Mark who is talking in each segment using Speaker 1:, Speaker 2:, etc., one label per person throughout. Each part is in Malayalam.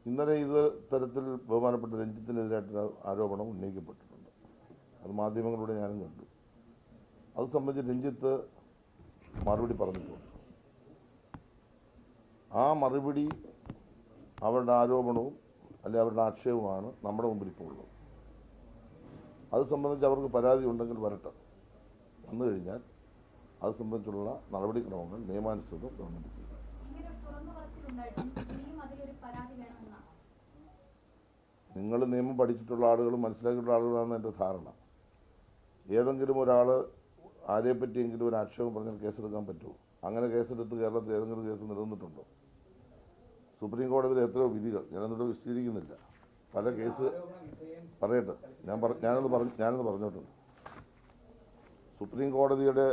Speaker 1: ഇന്നലെ ഇത് തരത്തിൽ ബഹുമാനപ്പെട്ട രഞ്ജിത്തിനെതിരായിട്ടൊരു ആരോപണം ഉന്നയിക്കപ്പെട്ടിട്ടുണ്ട്. അത് മാധ്യമങ്ങളിലൂടെ ഞാനും കണ്ടു. അത് സംബന്ധിച്ച് രഞ്ജിത്ത് മറുപടി പറഞ്ഞിട്ടുണ്ട്. ആ മറുപടി അവരുടെ ആരോപണവും അല്ലെങ്കിൽ അവരുടെ ആക്ഷേപവുമാണ് നമ്മുടെ മുമ്പിൽ ഇപ്പോൾ ഉള്ളത്. അത് സംബന്ധിച്ച് അവർക്ക് പരാതി ഉണ്ടെങ്കിൽ വരട്ടെ. വന്നു കഴിഞ്ഞാൽ അത് സംബന്ധിച്ചുള്ള നടപടിക്രമങ്ങൾ നിയമാനുസൃതം ഗവൺമെൻറ് ചെയ്യും. നിങ്ങൾ നിയമം പഠിച്ചിട്ടുള്ള ആളുകളും മനസ്സിലാക്കിയിട്ടുള്ള ആളുകളാണെന്ന് എൻ്റെ ധാരണ. ഏതെങ്കിലും ഒരാൾ ആരെപ്പറ്റിയെങ്കിലും ഒരു ആക്ഷേപം പറഞ്ഞാൽ കേസെടുക്കാൻ പറ്റുമോ? അങ്ങനെ കേസെടുത്ത് കേരളത്തിൽ ഏതെങ്കിലും കേസ് നിലനിന്നിട്ടുണ്ടോ? സുപ്രീം കോടതിയിൽ എത്രയോ വിധികൾ, ഞാനൊന്നിട്ട് വിശദീകരിക്കുന്നില്ല. പല കേസ് പറയട്ടെ, ഞാനൊന്ന് പറഞ്ഞോട്ടെ. സുപ്രീം കോടതിയുടെ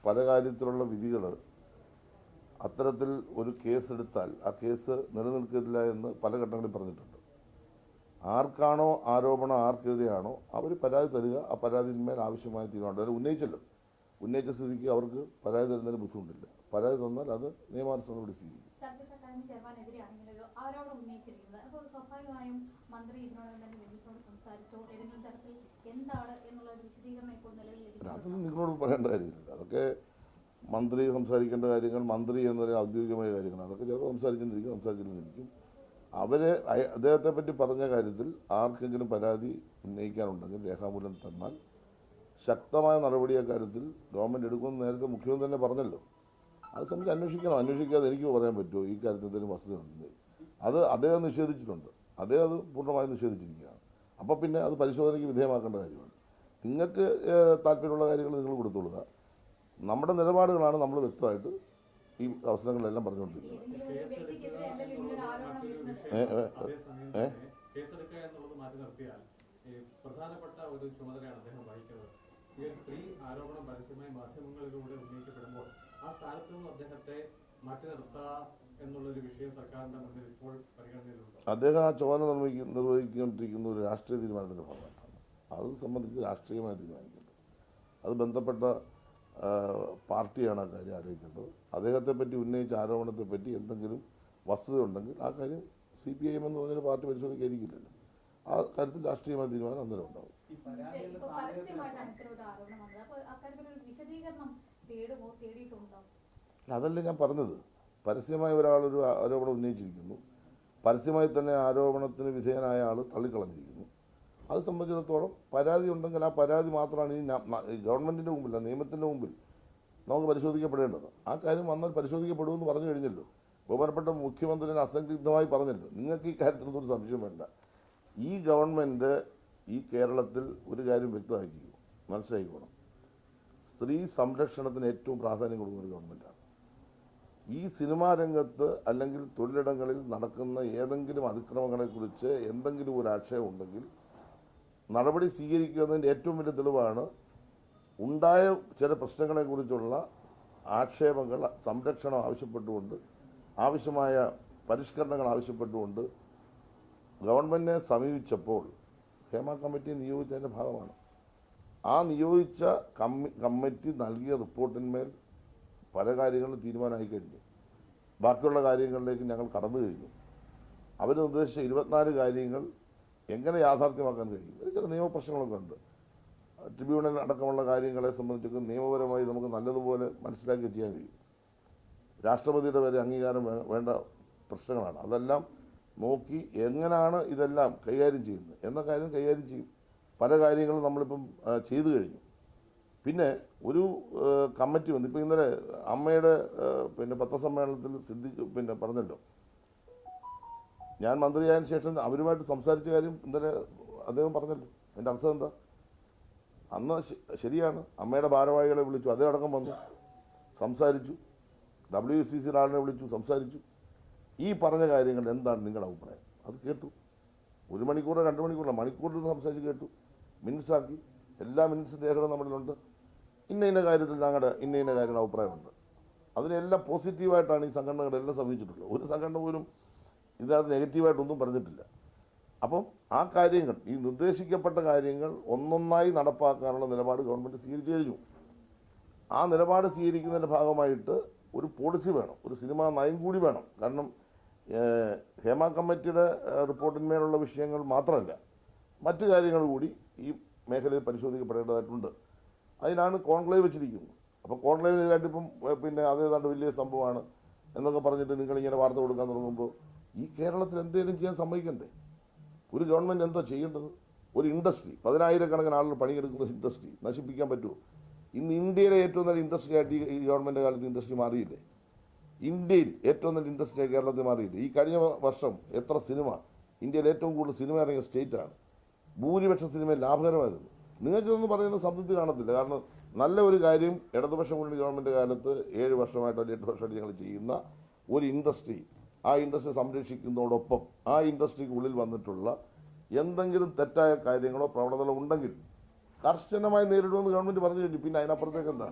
Speaker 1: പല കാര്യത്തിലുള്ള വിധികൾ അത്തരത്തിൽ ഒരു കേസെടുത്താൽ ആ കേസ് നിലനിൽക്കില്ല എന്ന് പല ഘട്ടങ്ങളിൽ പറഞ്ഞിട്ടുണ്ട്. ആർക്കാണോ ആരോപണം, ആർക്കെതിരെയാണോ അവർ പരാതി തരിക. ആ പരാതിന്മേൽ ആവശ്യമായ തീരുമാനം അത് ഉന്നയിച്ചല്ലോ. ഉന്നയിച്ച സ്ഥിതിക്ക് അവർക്ക് പരാതി തരുന്നതിന് ബുദ്ധിമുട്ടില്ല. പരാതി തന്നാൽ അത് നിയമാനുസൃതം കൂടി സ്വീകരിക്കും. അതൊന്നും നിങ്ങളോട് പറയേണ്ട കാര്യമില്ല. അതൊക്കെ മന്ത്രി സംസാരിക്കേണ്ട കാര്യങ്ങൾ, മന്ത്രി എന്നൊരു ഔദ്യോഗികമായ കാര്യങ്ങൾ. അതൊക്കെ ചിലപ്പോൾ സംസാരിച്ചിരുന്നിരിക്കും. അദ്ദേഹത്തെ പറ്റി പറഞ്ഞ കാര്യത്തിൽ ആർക്കെങ്കിലും പരാതി ഉന്നയിക്കാനുണ്ടെങ്കിൽ രേഖാമൂലം തന്നാൽ ശക്തമായ നടപടി അക്കാര്യത്തിൽ ഗവൺമെൻറ് എടുക്കുമെന്ന് നേരത്തെ മുഖ്യമന്ത്രി തന്നെ പറഞ്ഞല്ലോ. അത് സംബന്ധിച്ച് അന്വേഷിക്കാതെ എനിക്ക് പറയാൻ പറ്റുമോ ഈ കാര്യത്തിൽ എന്തെങ്കിലും വസ്തുതയുണ്ട്? അത് അദ്ദേഹം നിഷേധിച്ചിട്ടുണ്ട്. അദ്ദേഹം അത് പൂർണ്ണമായും നിഷേധിച്ചിരിക്കുകയാണ്. അപ്പോൾ പിന്നെ അത് പരിശോധനയ്ക്ക് വിധേയമാക്കേണ്ട കാര്യമാണ്. നിങ്ങൾക്ക് താല്പര്യമുള്ള കാര്യങ്ങൾ നിങ്ങൾ കൊടുത്തോളുക. നമ്മുടെ നിലപാടുകളാണ് നമ്മൾ വ്യക്തമായിട്ട് ഈ അവസരങ്ങളിലെല്ലാം പറഞ്ഞുകൊണ്ടിരിക്കുന്നത്.
Speaker 2: പ്രധാനപ്പെട്ട ഒരു ചുമതലയാണ് അദ്ദേഹം വഹിക്കുന്നത്. ഈ ഒരു സ്ത്രീ ആരോപണം പരസ്യമായി മാധ്യമങ്ങളിലൂടെ ഉന്നയിക്കപ്പെടുമ്പോൾ ആ സ്ഥാനത്ത് നിന്ന് അദ്ദേഹത്തെ മാറ്റി നിർത്താം എന്നുള്ളൊരു വിഷയം സർക്കാരിന്റെ മുന്നിൽ ഇപ്പോൾ പരിഗണനയിലുണ്ട്.
Speaker 1: അദ്ദേഹം ആ ചുമതല നിർവഹിക്കൊണ്ടിരിക്കുന്ന ഒരു രാഷ്ട്രീയ തീരുമാനത്തിന്റെ ഭാഗമായിട്ടാണ്. അത് സംബന്ധിച്ച് രാഷ്ട്രീയമായി തീരുമാനിക്കേണ്ടത്. അത് ബന്ധപ്പെട്ട പാർട്ടിയാണ് ആ കാര്യം ആലോചിക്കേണ്ടത്. അദ്ദേഹത്തെ പറ്റി ഉന്നയിച്ച ആരോപണത്തെ പറ്റി എന്തെങ്കിലും വസ്തുത ഉണ്ടെങ്കിൽ ആ കാര്യം CPIM എന്ന് പറഞ്ഞൊരു പാർട്ടി പരിശോധിക്കാതിരിക്കില്ലല്ലോ. ആ കാര്യത്തിൽ രാഷ്ട്രീയമായ തീരുമാനം അന്നേരം ഉണ്ടാവും. അതല്ലേ ഞാൻ പറഞ്ഞത്. പരസ്യമായി ഒരാളൊരു ആരോപണം ഉന്നയിച്ചിരിക്കുന്നു. പരസ്യമായി തന്നെ ആരോപണത്തിന് വിധേയനായ ആൾ തള്ളിക്കളഞ്ഞിരിക്കുന്നു. അത് സംബന്ധിച്ചിടത്തോളം പരാതി ഉണ്ടെങ്കിൽ ആ പരാതി മാത്രമാണ് ഈ ഗവൺമെൻറ്റിൻ്റെ മുമ്പിൽ, നിയമത്തിൻ്റെ മുമ്പിൽ നമുക്ക് പരിശോധിക്കപ്പെടേണ്ടത്. ആ കാര്യം വന്നാൽ പരിശോധിക്കപ്പെടുമെന്ന് പറഞ്ഞു കഴിഞ്ഞല്ലോ. ബഹുമാനപ്പെട്ട മുഖ്യമന്ത്രി അസംദിഗ്ധമായി പറഞ്ഞല്ലോ. നിങ്ങൾക്ക് ഈ കാര്യത്തിനൊന്നും ഒരു സംശയം വേണ്ട. ഈ ഗവൺമെൻറ് ഈ കേരളത്തിൽ ഒരു കാര്യം വ്യക്തമാക്കി മനസ്സിലാക്കിക്കോണം. സ്ത്രീ സംരക്ഷണത്തിന് ഏറ്റവും പ്രാധാന്യം കൊടുക്കുന്ന ഒരു ഗവൺമെൻറ്റാണ്. ഈ സിനിമാ രംഗത്ത് അല്ലെങ്കിൽ തൊഴിലിടങ്ങളിൽ നടക്കുന്ന ഏതെങ്കിലും അതിക്രമങ്ങളെക്കുറിച്ച് എന്തെങ്കിലും ഒരു ആക്ഷേപം ഉണ്ടെങ്കിൽ നടപടി സ്വീകരിക്കുന്നതിൻ്റെ ഏറ്റവും വലിയ തെളിവാണ് ഉണ്ടായ ചില പ്രശ്നങ്ങളെക്കുറിച്ചുള്ള ആക്ഷേപങ്ങൾ, സംരക്ഷണം ആവശ്യപ്പെട്ടുകൊണ്ട്, ആവശ്യമായ പരിഷ്കരണങ്ങൾ ആവശ്യപ്പെട്ടുകൊണ്ട് ഗവൺമെൻറ്റിനെ സമീപിച്ചപ്പോൾ ഹേമ കമ്മിറ്റി നിയോഗിച്ചതിൻ്റെ ഭാഗമാണ്. ആ നിയോഗിച്ച കമ്മിറ്റി നൽകിയ റിപ്പോർട്ടിന്മേൽ പല കാര്യങ്ങളും തീരുമാനമായി കഴിഞ്ഞു. ബാക്കിയുള്ള കാര്യങ്ങളിലേക്ക് ഞങ്ങൾ കടന്നു കഴിഞ്ഞു. അവർ നിർദ്ദേശിച്ച 24 കാര്യങ്ങൾ എങ്ങനെ യാഥാർത്ഥ്യമാക്കാൻ കഴിയും? ചില നിയമപ്രശ്നങ്ങളൊക്കെ ഉണ്ട്. ട്രിബ്യൂണൽ അടക്കമുള്ള കാര്യങ്ങളെ സംബന്ധിച്ചൊക്കെ നിയമപരമായി നമുക്ക് നല്ലതുപോലെ മനസ്സിലാക്കി ചെയ്യാൻ കഴിയും. രാഷ്ട്രപതിയുടെ വരെ അംഗീകാരം വേണ്ട പ്രശ്നങ്ങളാണ്. അതെല്ലാം നോക്കി എങ്ങനെയാണ് ഇതെല്ലാം കൈകാര്യം ചെയ്യുന്നത് എന്ന കാര്യം കൈകാര്യം ചെയ്യും. പല കാര്യങ്ങളും നമ്മളിപ്പം ചെയ്തു കഴിഞ്ഞു. പിന്നെ ഒരു കമ്മിറ്റി വന്നു. ഇപ്പോൾ ഇന്നലെ അമ്മയുടെ പത്രസമ്മേളനത്തിൽ പറഞ്ഞല്ലോ, ഞാൻ മന്ത്രിയായതിനു ശേഷം അവരുമായിട്ട് സംസാരിച്ച കാര്യം ഇന്നലെ അദ്ദേഹം പറഞ്ഞല്ലോ. എൻ്റെ അർത്ഥം എന്താ? അന്ന് ശരിയാണ്, അമ്മയുടെ ഭാരവാഹികളെ വിളിച്ചു, അതേ അടക്കം വന്നു, സംസാരിച്ചു. WCC ആളിനെ വിളിച്ചു, സംസാരിച്ചു. ഈ പറഞ്ഞ കാര്യങ്ങൾ എന്താണ് നിങ്ങളുടെ അഭിപ്രായം? അത് കേട്ടു. 1 മണിക്കൂറോ 2 മണിക്കൂറോ മണിക്കൂറിൽ സംസാരിച്ച് കേട്ടു. മിനിറ്റ്സാക്കി. എല്ലാ മിനിറ്റ്സിൻ്റെ രേഖകളും നമ്മളിലുണ്ട്. ഇന്ന കാര്യത്തിൽ ഞങ്ങളുടെ ഇന്ന കാര്യങ്ങളുടെ അഭിപ്രായമുണ്ട്. അതിനെല്ലാം പോസിറ്റീവായിട്ടാണ് ഈ സംഘടനകളെല്ലാം സമീപിച്ചിട്ടുള്ളത്. ഒരു സംഘടന പോലും ഇതിനകത്ത് നെഗറ്റീവായിട്ടൊന്നും പറഞ്ഞിട്ടില്ല. അപ്പം ആ കാര്യങ്ങൾ, ഈ നിർദ്ദേശിക്കപ്പെട്ട കാര്യങ്ങൾ ഒന്നൊന്നായി നടപ്പാക്കാനുള്ള നിലപാട് ഗവൺമെൻറ് സ്വീകരിച്ചു കഴിഞ്ഞു. ആ നിലപാട് സ്വീകരിക്കുന്നതിൻ്റെ ഭാഗമായിട്ട് ഒരു പോളിസി വേണം, ഒരു സിനിമാ നയം കൂടി വേണം. കാരണം ഹേമ കമ്മിറ്റിയുടെ റിപ്പോർട്ടിന്മേലുള്ള വിഷയങ്ങൾ മാത്രമല്ല, മറ്റു കാര്യങ്ങൾ കൂടി ഈ മേഖലയിൽ പരിശോധിക്കപ്പെടേണ്ടതായിട്ടുണ്ട്. അതിനാണ് കോൺക്ലേവ് വെച്ചിരിക്കുന്നത്. അപ്പോൾ കോൺക്ലേവിനെതിരായിട്ട് ഇപ്പം പിന്നെ അതേതാണ്ട് വലിയ സംഭവമാണ് എന്നൊക്കെ പറഞ്ഞിട്ട് നിങ്ങളിങ്ങനെ വാർത്ത കൊടുക്കാൻ തുടങ്ങുമ്പോൾ ഈ കേരളത്തിൽ എന്തെങ്കിലും ചെയ്യാൻ സമ്മതിക്കണ്ടേ? ഒരു ഗവൺമെൻറ് എന്തോ ചെയ്യേണ്ടത്? ഒരു ഇൻഡസ്ട്രി, 10,000-കണക്കിന് ആളുകൾ പണിയെടുക്കുന്ന ഇൻഡസ്ട്രി നശിപ്പിക്കാൻ പറ്റുമോ? ഇന്ന് ഇന്ത്യയിലെ ഏറ്റവും നല്ല ഇൻഡസ്ട്രി ആയിട്ട് ഈ ഗവൺമെൻറ് കാലത്ത് ഇൻഡസ്ട്രി മാറിയില്ലേ? ഇന്ത്യയിൽ ഏറ്റവും നല്ല ഇൻഡസ്ട്രി കേരളത്തിൽ മാറിയില്ലേ? ഈ കഴിഞ്ഞ വർഷം എത്ര സിനിമ, ഇന്ത്യയിൽ ഏറ്റവും കൂടുതൽ സിനിമ ഇറങ്ങിയ സ്റ്റേറ്റാണ്. ഭൂരിപക്ഷം സിനിമ ലാഭകരമായിരുന്നു. നിങ്ങൾക്കിതൊന്നും പറയുന്ന സംതൃപ്തി കാണത്തില്ല. കാരണം നല്ല ഒരു കാര്യം ഇടതുപക്ഷം മുന്നണി ഗവൺമെൻറ് കാലത്ത് 7 വർഷമായിട്ട് അല്ലെങ്കിൽ 8 വർഷമായിട്ട് ഞങ്ങൾ ചെയ്യുന്ന ഒരു ഇൻഡസ്ട്രി, ആ ഇൻഡസ്ട്രി സംരക്ഷിക്കുന്നതോടൊപ്പം ആ ഇൻഡസ്ട്രിക്കുള്ളിൽ വന്നിട്ടുള്ള എന്തെങ്കിലും തെറ്റായ കാര്യങ്ങളോ പ്രവണതകളോ ഉണ്ടെങ്കിൽ കർശനമായി നേരിടുമെന്ന് ഗവൺമെൻറ് പറഞ്ഞു കഴിഞ്ഞു. പിന്നെ അതിനപ്പുറത്തേക്ക് എന്താ?